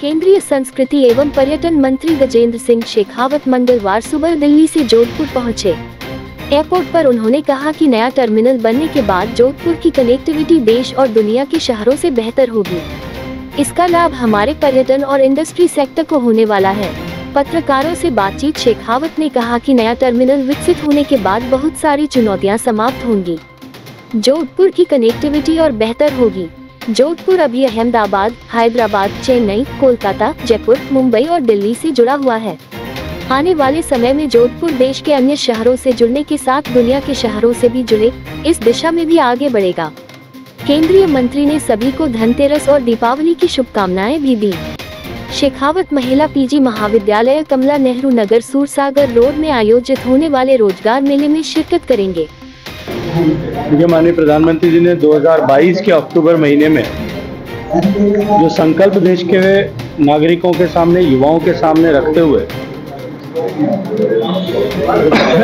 केंद्रीय संस्कृति एवं पर्यटन मंत्री गजेंद्र सिंह शेखावत मंगलवार सुबह दिल्ली से जोधपुर पहुंचे। एयरपोर्ट पर उन्होंने कहा कि नया टर्मिनल बनने के बाद जोधपुर की कनेक्टिविटी देश और दुनिया के शहरों से बेहतर होगी। इसका लाभ हमारे पर्यटन और इंडस्ट्री सेक्टर को होने वाला है। पत्रकारों से बातचीत शेखावत ने कहा कि नया टर्मिनल विकसित होने के बाद बहुत सारी चुनौतियां समाप्त होंगी। जोधपुर की कनेक्टिविटी और बेहतर होगी। जोधपुर अभी अहमदाबाद, हैदराबाद, चेन्नई, कोलकाता, जयपुर, मुंबई और दिल्ली से जुड़ा हुआ है। आने वाले समय में जोधपुर देश के अन्य शहरों से जुड़ने के साथ दुनिया के शहरों से भी जुड़े, इस दिशा में भी आगे बढ़ेगा। केंद्रीय मंत्री ने सभी को धनतेरस और दीपावली की शुभकामनाएं भी दी। शेखावत महिला पीजी महाविद्यालय कमला नेहरू नगर सूरसागर रोड में आयोजित होने वाले रोजगार मेले में शिरकत करेंगे। माननीय प्रधानमंत्री जी ने 2022 के अक्टूबर महीने में जो संकल्प देश के नागरिकों के सामने, युवाओं के सामने रखते हुए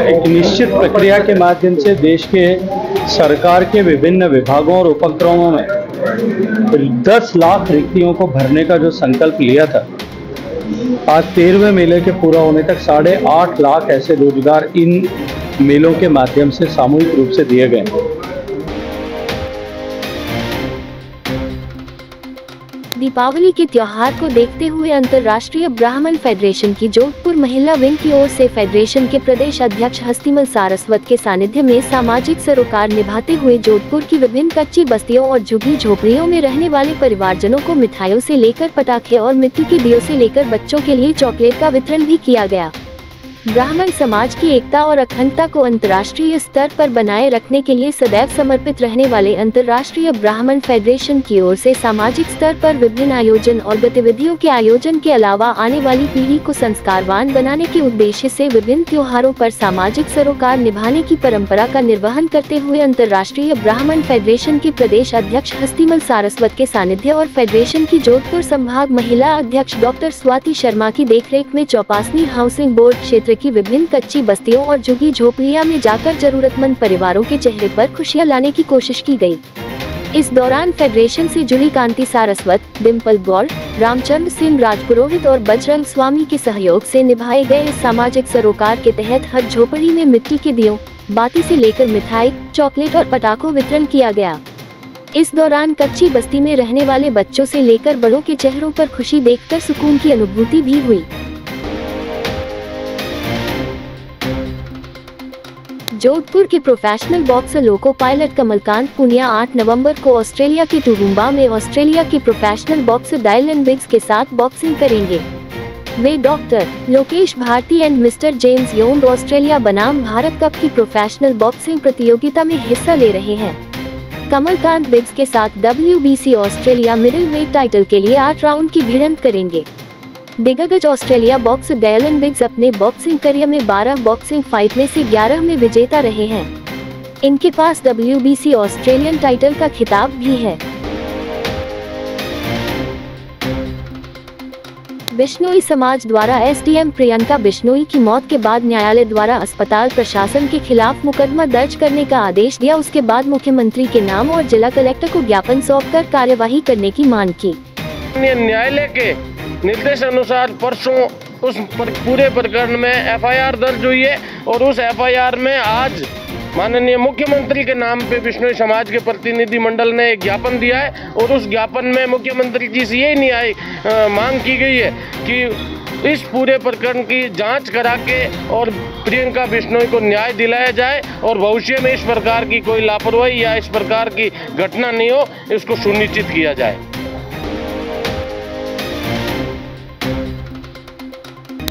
एक निश्चित प्रक्रिया के माध्यम से देश के सरकार के विभिन्न विभागों और उपक्रमों में 10 लाख रिक्तियों को भरने का जो संकल्प लिया था, आज 13वें मेले के पूरा होने तक 8.5 लाख ऐसे रोजगार इन मेलों के माध्यम से सामूहिक रूप से दिए गए। दीपावली के त्योहार को देखते हुए अंतर्राष्ट्रीय ब्राह्मण फेडरेशन की जोधपुर महिला विंग की ओर से फेडरेशन के प्रदेश अध्यक्ष हस्तिमल सारस्वत के सानिध्य में सामाजिक सरोकार निभाते हुए जोधपुर की विभिन्न कच्ची बस्तियों और झुग्गी झोपड़ियों में रहने वाले परिवारजनों को मिठाइयों से लेकर पटाखे और मिट्टी के दियों से लेकर बच्चों के लिए चॉकलेट का वितरण भी किया गया। ब्राह्मण समाज की एकता और अखंडता को अंतर्राष्ट्रीय स्तर पर बनाए रखने के लिए सदैव समर्पित रहने वाले अंतर्राष्ट्रीय ब्राह्मण फेडरेशन की ओर से सामाजिक स्तर पर विभिन्न आयोजन और गतिविधियों के आयोजन के अलावा आने वाली पीढ़ी को संस्कारवान बनाने के उद्देश्य से विभिन्न त्योहारों पर सामाजिक सरोकार निभाने की परंपरा का निर्वहन करते हुए अंतर्राष्ट्रीय ब्राह्मण फेडरेशन के प्रदेश अध्यक्ष हस्तिमल सारस्वत के सानिध्य और फेडरेशन की जोधपुर संभाग महिला अध्यक्ष डॉक्टर स्वाति शर्मा की देखरेख में चौपासनी हाउसिंग बोर्ड क्षेत्र की विभिन्न कच्ची बस्तियों और झुग्गी झोपड़ियां में जाकर जरूरतमंद परिवारों के चेहरे पर खुशियां लाने की कोशिश की गई। इस दौरान फेडरेशन से जुड़ी कांति सारस्वत, डिम्पल गौर, रामचंद्र सिंह राजपुरोहित और बजरंग स्वामी के सहयोग से निभाए गए इस सामाजिक सरोकार के तहत हर झोपड़ी में मिट्टी के दियों, बाती से लेकर मिठाई, चॉकलेट और पटाखों वितरण किया गया। इस दौरान कच्ची बस्ती में रहने वाले बच्चों से लेकर बड़ों के चेहरों पर खुशी देखकर सुकून की अनुभूति भी हुई। जोधपुर के professional boxer loco pilot Kamalkant Punia 8 नवंबर को ऑस्ट्रेलिया के टूरूम्बा में ऑस्ट्रेलिया के प्रोफेशनल बॉक्सर डायलन बिग्स के साथ बॉक्सिंग करेंगे। वे doctor Lokesh Bharti and mister James Young Australia बनाम भारत कप की प्रोफेशनल बॉक्सिंग प्रतियोगिता में हिस्सा ले रहे हैं। कमलकांत बिग्स के साथ WBC Australia middle weight title के लिए 8 राउंड की भिड़ंत करेंगे। दिग्गज ऑस्ट्रेलिया बॉक्सर डायलन बिग्स अपने बॉक्सिंग करियर में 12 बॉक्सिंग फाइट में से 11 में विजेता रहे हैं। इनके पास WBC ऑस्ट्रेलियन टाइटल का खिताब भी है। बिश्नोई समाज द्वारा SDM प्रियंका बिश्नोई की मौत के बाद न्यायालय द्वारा अस्पताल प्रशासन के खिलाफ मुकदमा दर्ज करने का आदेश दिया। उसके बाद मुख्यमंत्री के नाम और जिला कलेक्टर को ज्ञापन सौंपकर कार्यवाही करने की मांग की। न्यायालय के निर्देश अनुसार परसों उस पूरे प्रकरण में FIR दर्ज हुई है और उस FIR में आज माननीय मुख्यमंत्री के नाम पे बिश्नोई समाज के प्रतिनिधि मंडल ने एक ज्ञापन दिया है और उस ज्ञापन में मुख्यमंत्री जी से यही न्याय मांग की गई है कि इस पूरे प्रकरण की जांच करा के और प्रियंका बिश्नोई को न्याय दिलाया जाए और भविष्य में इस प्रकार की कोई लापरवाही या इस प्रकार की घटना नहीं हो, इसको सुनिश्चित किया जाए।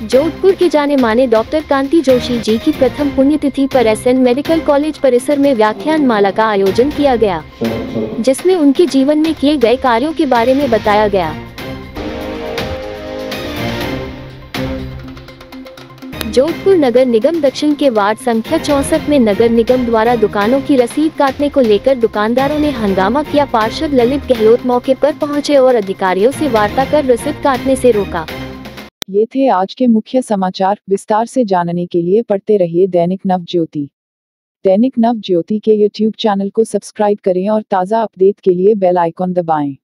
जोधपुर के जाने माने डॉक्टर कांति जोशी जी की प्रथम पुण्यतिथि पर SN मेडिकल कॉलेज परिसर में व्याख्यान माला का आयोजन किया गया, जिसमें उनके जीवन में किए गए कार्यों के बारे में बताया गया। जोधपुर नगर निगम दक्षिण के वार्ड संख्या 64 में नगर निगम द्वारा दुकानों की रसीद काटने को लेकर दुकानदारों ने हंगामा किया। पार्षद ललित गहलोत मौके पर पहुंचे और अधिकारियों से वार्ता कर रसीद काटने से रोका। ये थे आज के मुख्य समाचार। विस्तार से जानने के लिए पढ़ते रहिए दैनिक नवज्योति। दैनिक नवज्योति के YouTube चैनल को सब्सक्राइब करें और ताज़ा अपडेट के लिए बेल आइकॉन दबाएं।